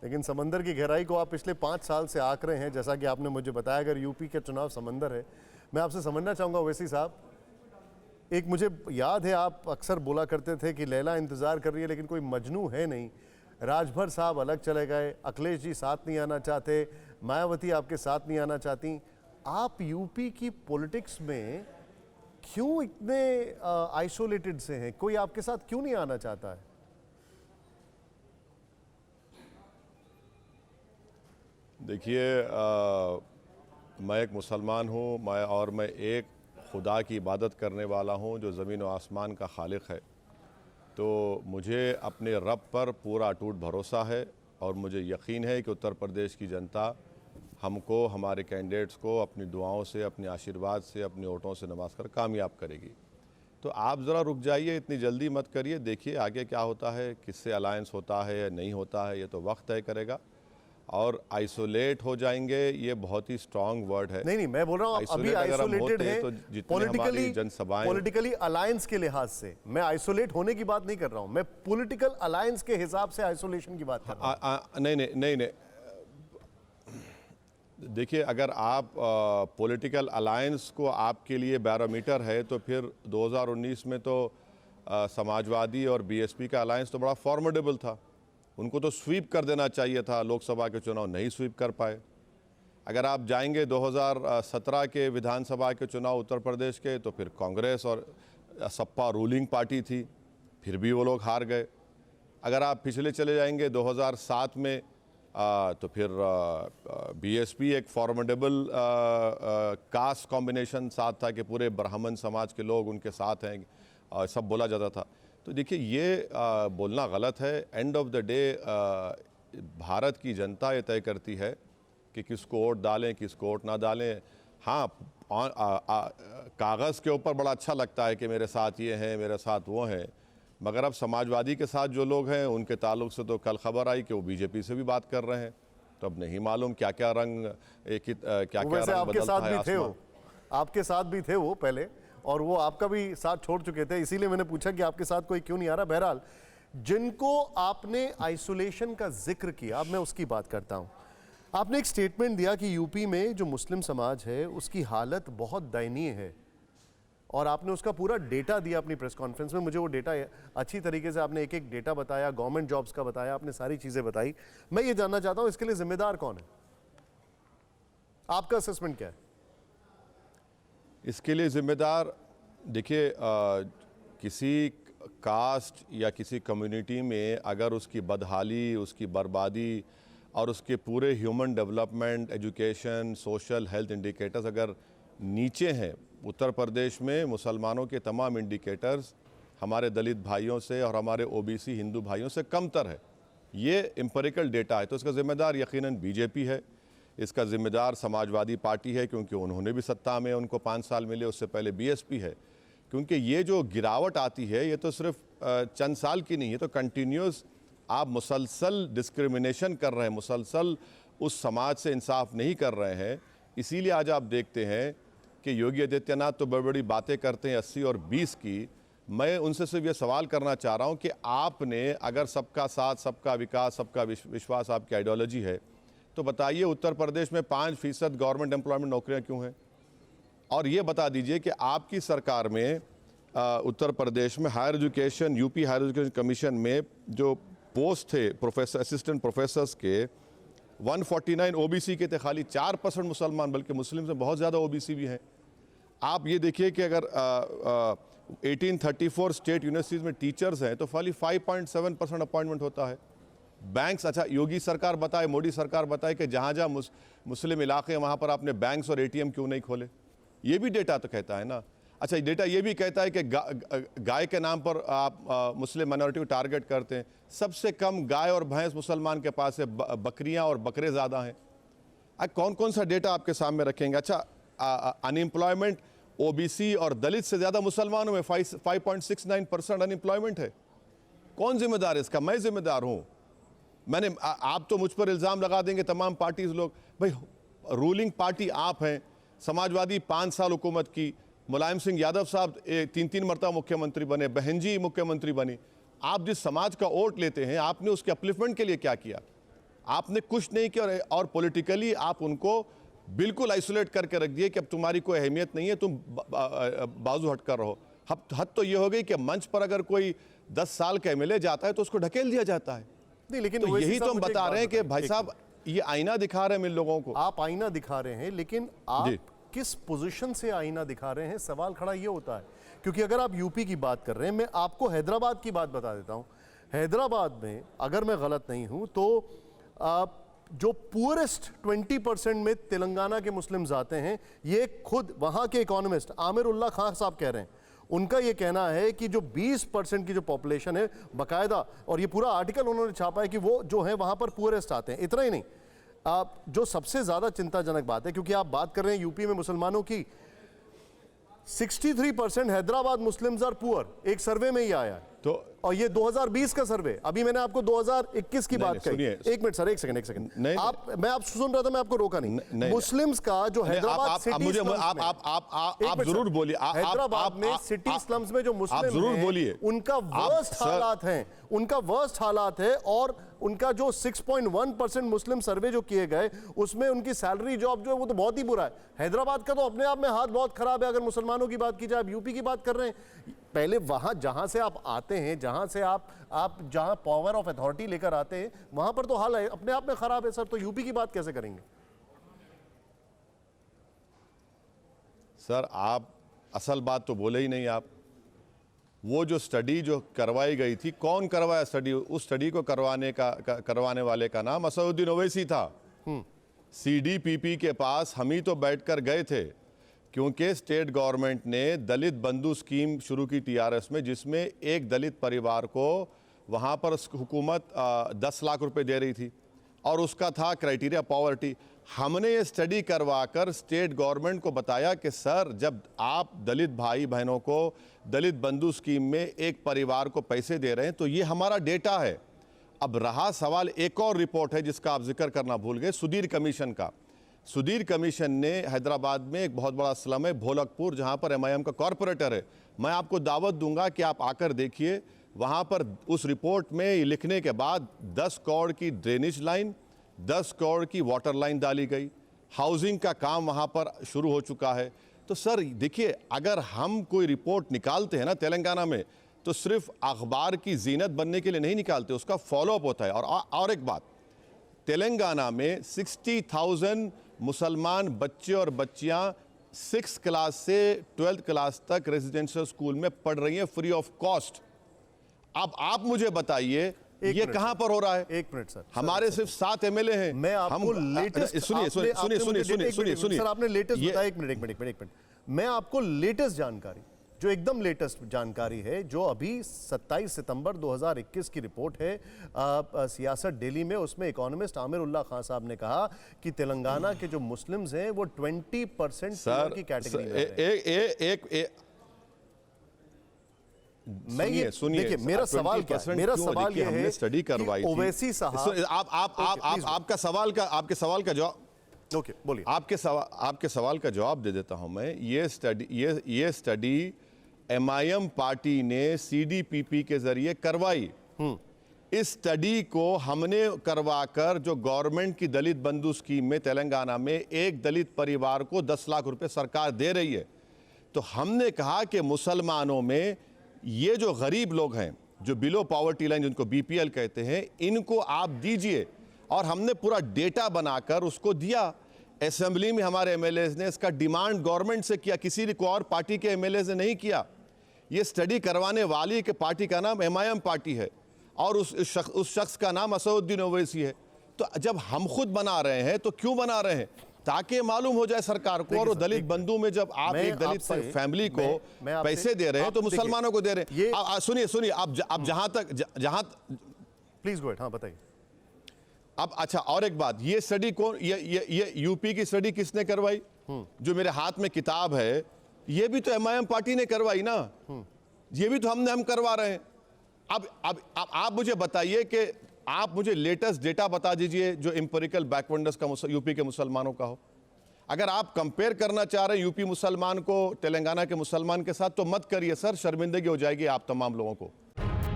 लेकिन समंदर की गहराई को आप पिछले 5 साल से आंक रहे हैं, जैसा कि आपने मुझे बताया। अगर यूपी के चुनाव समंदर है, मैं आपसे समझना चाहूँगा ओवैसी साहब, एक मुझे याद है आप अक्सर बोला करते थे कि लैला इंतज़ार कर रही है लेकिन कोई मजनू है नहीं। राजभर साहब अलग चले गए, अखिलेश जी साथ नहीं आना चाहते, मायावती आपके साथ नहीं आना चाहती। आप यूपी की पॉलिटिक्स में क्यों इतने आइसोलेटेड से हैं? कोई आपके साथ क्यों नहीं आना चाहता है? देखिए, मैं एक मुसलमान हूँ, मैं एक खुदा की इबादत करने वाला हूँ जो ज़मीन और आसमान का खालिक है। तो मुझे अपने रब पर पूरा अटूट भरोसा है और मुझे यकीन है कि उत्तर प्रदेश की जनता हमको, हमारे कैंडिडेट्स को अपनी दुआओं से, अपने आशीर्वाद से, अपने वोटों से नवाज कर कामयाब करेगी। तो आप ज़रा रुक जाइए, इतनी जल्दी मत करिए, देखिए आगे क्या होता है, किससे अलायंस होता है या नहीं होता है, ये तो वक्त तय करेगा। और आइसोलेट हो जाएंगे, ये बहुत ही स्ट्रांग वर्ड है। नहीं, मैं बोल रहा हूँ अभी आइसोलेटेड है तो जितनी हमारी जनसभाएं, पॉलिटिकली अलायंस के लिहाज से, मैं आइसोलेट होने की बात नहीं कर रहा हूँ, मैं पॉलिटिकल अलायंस के हिसाब से आइसोलेशन की बात कर रहा हूँ। नहीं, देखिए, अगर आप पॉलिटिकल अलायंस को आपके लिए बैरोमीटर है तो फिर 2019 में तो समाजवादी और बीएसपी का अलायंस तो बड़ा फॉर्मिडेबल था। उनको तो स्वीप कर देना चाहिए था, लोकसभा के चुनाव नहीं स्वीप कर पाए। अगर आप जाएंगे 2017 के विधानसभा के चुनाव उत्तर प्रदेश के, तो फिर कांग्रेस और सपा रूलिंग पार्टी थी, फिर भी वो लोग हार गए। अगर आप पिछले चले जाएंगे 2007 में, तो फिर बीएसपी एक फॉर्मिडेबल कास्ट कॉम्बिनेशन साथ था कि पूरे ब्राह्मण समाज के लोग उनके साथ हैं, सब बोला जाता था। तो देखिए, ये बोलना गलत है। End of the day Bharat की जनता ये तय करती है कि किसको वोट डालें, किसको वोट ना डालें। हाँ, कागज़ के ऊपर बड़ा अच्छा लगता है कि मेरे साथ ये हैं, मेरे साथ वो हैं, मगर अब समाजवादी के साथ जो लोग हैं उनके ताल्लुक से तो कल खबर आई कि वो बीजेपी से भी बात कर रहे हैं। तो अब नहीं मालूम क्या क्या रंग क्या रंग बदलता है आसमान। आपके साथ भी थे वो पहले, और वो आपका भी साथ छोड़ चुके थे, इसीलिए मैंने पूछा कि आपके साथ कोई क्यों नहीं आ रहा। बहरहाल, जिनको आपने आइसोलेशन का जिक्र किया, अब मैं उसकी बात करता हूं। आपने एक स्टेटमेंट दिया कि यूपी में जो मुस्लिम समाज है उसकी हालत बहुत दयनीय है, और आपने उसका पूरा डेटा दिया अपनी प्रेस कॉन्फ्रेंस में। मुझे वो डेटा अच्छी तरीके से आपने एक एक डेटा बताया, गवर्नमेंट जॉब्स का बताया, आपने सारी चीजें बताई। मैं ये जानना चाहता हूं, इसके लिए जिम्मेदार कौन है? आपका असेसमेंट क्या है इसके लिए? जिम्मेदार देखिए, किसी कास्ट या किसी कम्युनिटी में अगर उसकी बदहाली, उसकी बर्बादी और उसके पूरे human development, education, social, health indicators अगर नीचे हैं, उत्तर प्रदेश में मुसलमानों के तमाम इंडिकेटर्स हमारे दलित भाइयों से और हमारे ओबीसी हिंदू भाइयों से कमतर है। ये एम्पिरिकल डेटा है। तो इसका ज़िम्मेदार यकीनन बीजेपी है, इसका ज़िम्मेदार समाजवादी पार्टी है, क्योंकि उन्होंने भी सत्ता में उनको 5 साल मिले, उससे पहले बीएसपी है। क्योंकि ये जो गिरावट आती है ये तो सिर्फ चंद साल की नहीं है, तो कंटिन्यूस आप मुसलसल डिस्क्रिमिनेशन कर रहे हैं, मुसलसल उस समाज से इंसाफ नहीं कर रहे हैं। इसीलिए आज आप देखते हैं कि योगी आदित्यनाथ तो बड़ी बड़ी बातें करते हैं 80 और 20 की। मैं उनसे सिर्फ ये सवाल करना चाह रहा हूँ कि आपने अगर सबका साथ, सबका विकास, सबका विश्वास आपकी आइडियोलॉजी है, तो बताइए उत्तर प्रदेश में 5% गवर्नमेंट एम्प्लॉयमेंट नौकरियाँ क्यों हैं? और ये बता दीजिए कि आपकी सरकार में उत्तर प्रदेश में higher education, UP higher education commission में जो पोस्ट थे प्रोफेसर, असिस्टेंट प्रोफेसर्स के, 149 ओबीसी के थे, खाली 4% मुसलमान, बल्कि मुस्लिम से बहुत ज़्यादा ओबीसी भी हैं। आप ये देखिए कि अगर 1834 स्टेट यूनिवर्सिटीज़ में टीचर्स हैं तो खाली 5.7% अपॉइंटमेंट होता है। बैंक्स, अच्छा योगी सरकार बताए, मोदी सरकार बताए कि जहाँ जहाँ मुस्लिम इलाके हैं वहाँ पर आपने बैंक्स और एटीएम क्यों नहीं खोले? ये भी डेटा तो कहता है ना। अच्छा, डेटा ये भी कहता है कि गाय के नाम पर आप मुस्लिम माइनॉरिटी को टारगेट करते हैं। सबसे कम गाय और भैंस मुसलमान के पास है, बकरियां और बकरे ज़्यादा हैं। कौन कौन सा डेटा आपके सामने रखेंगे? अच्छा, अनएम्प्लॉयमेंट ओबीसी और दलित से ज़्यादा मुसलमानों में 5.69% अनएम्प्लॉयमेंट है। कौन जिम्मेदार है इसका? मैं जिम्मेदार हूँ। आप तो मुझ पर इल्ज़ाम लगा देंगे तमाम पार्टीज लोग, भाई रूलिंग पार्टी आप हैं। समाजवादी 5 साल हुकूमत की, मुलायम सिंह यादव साहब 3 मरतबा मुख्यमंत्री बने, बहन जी मुख्यमंत्री बनी। आप जिस समाज का वोट लेते हैं, आपने उसके अपलिफ्टमेंट के लिए क्या किया? आपने कुछ नहीं किया और पॉलिटिकली आप उनको बिल्कुल आइसोलेट करके रख दिए कि अब तुम्हारी कोई अहमियत नहीं है, तुम बाजू हट कर रहो। हद तो ये हो गई कि मंच पर अगर कोई 10 साल का एमएलए जाता है तो उसको ढकेल दिया जाता है। नहीं, लेकिन तो यही तो हम बता रहे हैं कि भाई एक साहब ये आईना दिखा रहे हैं इन लोगों को। आप आईना दिखा रहे हैं, लेकिन आप जी। किस पोजीशन से आईना दिखा रहे हैं, सवाल खड़ा ये होता है। क्योंकि अगर आप यूपी की बात कर रहे हैं, मैं आपको हैदराबाद की बात बता देता हूं। हैदराबाद में अगर मैं गलत नहीं हूं तो जो पुअरेस्ट 20% में तेलंगाना के मुस्लिम्स आते हैं, ये खुद वहां के इकोनॉमिस्ट आमिर उल्लाह खान साहब कह रहे हैं। उनका ये कहना है कि जो 20% की जो पॉपुलेशन है बाकायदा, और ये पूरा आर्टिकल उन्होंने छापा है कि वो जो है वहां पर पुअरेस्ट आते हैं। इतना ही नहीं, जो सबसे ज्यादा चिंताजनक बात है, क्योंकि आप बात कर रहे हैं यूपी में मुसलमानों की, 63% हैदराबाद मुस्लिम्स आर पुअर, एक सर्वे में ही आया है। तो और ये 2020 का सर्वे, अभी मैंने आपको 2021 की बात कही। एक मिनट सर, एक सेकंड मैं आप सुन रहा था, मैं आपको रोका नहीं। मुस्लिम्स का जो हैदराबाद सिटी आप जरूर बोलिए, हैदराबाद में सिटी स्लम्स में जो मुस्लिम जरूर बोलिए, उनका वर्स्ट हालात है, उनका वर्स्ट हालात है। और उनका जो 6.1% मुस्लिम सर्वे जो किए गए, उसमें उनकी सैलरी जॉब जो है वो तो बहुत ही बुरा है। हैदराबाद का तो अपने आप में हाथ बहुत खराब है। अगर मुसलमानों की बात की जाए, आप यूपी की बात कर रहे हैं, पहले वहां जहां से आप आते हैं, जहां से आप जहां पावर ऑफ अथॉरिटी लेकर आते हैं, वहां पर तो हाल है अपने आप में खराब है सर। तो यूपी की बात कैसे करेंगे सर? आप असल बात तो बोले ही नहीं आप। वो जो स्टडी जो करवाई गई थी, कौन करवाया स्टडी? उस स्टडी को करवाने वाले का नाम असदुद्दीन ओवैसी था। सीडीपीपी के पास हम ही तो बैठकर गए थे, क्योंकि स्टेट गवर्नमेंट ने दलित बंधु स्कीम शुरू की टीआरएस में, जिसमें एक दलित परिवार को वहाँ पर हुकूमत 10 लाख रुपए दे रही थी और उसका था क्राइटेरिया पॉवर्टी। हमने ये स्टडी करवाकर स्टेट गवर्नमेंट को बताया कि सर, जब आप दलित भाई बहनों को दलित बंधु स्कीम में एक परिवार को पैसे दे रहे हैं तो ये हमारा डेटा है। अब रहा सवाल, एक और रिपोर्ट है जिसका आप जिक्र करना भूल गए, सुधीर कमीशन का। सुधीर कमीशन ने हैदराबाद में एक बहुत बड़ा स्लम है भोलकपुर, जहां पर एमआईएम का कॉरपोरेटर है। मैं आपको दावत दूंगा कि आप आकर देखिए, वहां पर उस रिपोर्ट में लिखने के बाद 10 करोड़ की ड्रेनेज लाइन, 10 करोड़ की वाटर लाइन डाली गई, हाउसिंग का काम वहां पर शुरू हो चुका है। तो सर देखिए, अगर हम कोई रिपोर्ट निकालते हैं ना तेलंगाना में, तो सिर्फ अखबार की जीनत बनने के लिए नहीं निकालते, उसका फॉलोअप होता है। और एक बात, तेलंगाना में 60,000 मुसलमान बच्चे और बच्चियां 6th क्लास से 12th क्लास तक रेजिडेंशियल स्कूल में पढ़ रही हैं फ्री ऑफ कॉस्ट। अब आप मुझे बताइए ये कहां पर हो रहा है? एक मिनट सर, हमारे सिर्फ 7 एमएलए हैं। मैं आपको लेटेस्ट सुनिए सर, आपने लेटेस्ट बताया। एक मिनट, मैं आपको लेटेस्ट जानकारी, जो एकदम लेटेस्ट जानकारी है, जो अभी 27 सितंबर 2021 की रिपोर्ट है सियासत डेली में, उसमें इकोनॉमिस्ट आमिर उल्लाह खान साहब ने कहा कि तेलंगाना के जो मुस्लिम्स हैं वो 20% की कैटेगरी में हैं। मैं ये सुनिए, मेरा सवाल ये है, स्टडी करवाई थी ओवैसी साहब, आपके सवाल का जवाब, ओके बोलिए। आपके सवाल का जवाब दे देता हूं मैं। ये स्टडी एमआईएम पार्टी ने सीडीपीपी के जरिए करवाई। इस स्टडी को हमने करवाकर जो गवर्नमेंट की दलित बंधु स्कीम में तेलंगाना में एक दलित परिवार को 10 लाख रुपए सरकार दे रही है, तो हमने कहा कि मुसलमानों में ये जो गरीब लोग हैं, जो बिलो पॉवर्टी लाइन जिनको बीपीएल कहते हैं, इनको आप दीजिए। और हमने पूरा डेटा बनाकर उसको दिया। असेंबली में हमारे एमएलएज ने इसका डिमांड गवर्नमेंट से किया, किसी को और पार्टी के एमएलएज ने नहीं किया। ये स्टडी करवाने वाली के पार्टी का नाम एमआईएम पार्टी है और उस शख्स का नाम असदुद्दीन ओवैसी है। तो जब हम खुद बना रहे हैं तो क्यों बना रहे हैं? ताकि मालूम हो जाए सरकार को। और दलित बंधु में जब आप एक दलित फैमिली को पैसे दे रहे हैं तो मुसलमानों को दे रहे हैं। सुनिए, आप जहां प्लीज गो, हाँ बताइए। अब अच्छा, और एक बात, ये स्टडी कौन, ये यूपी की स्टडी किसने करवाई? जो मेरे हाथ में किताब है, ये भी तो एमआईएम पार्टी ने करवाई ना। ये भी तो हम करवा रहे हैं। अब आप मुझे बताइए कि आप मुझे लेटेस्ट डेटा बता दीजिए जो इंपेरिकल बैकवर्डनेस का यूपी के मुसलमानों का हो। अगर आप कंपेयर करना चाह रहे हैं यूपी मुसलमान को तेलंगाना के मुसलमान के साथ, तो मत करिए सर, शर्मिंदगी हो जाएगी आप तमाम लोगों को।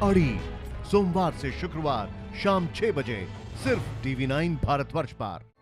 अड़ी सोमवार से शुक्रवार शाम 6 बजे सिर्फ TV9 भारतवर्ष पर।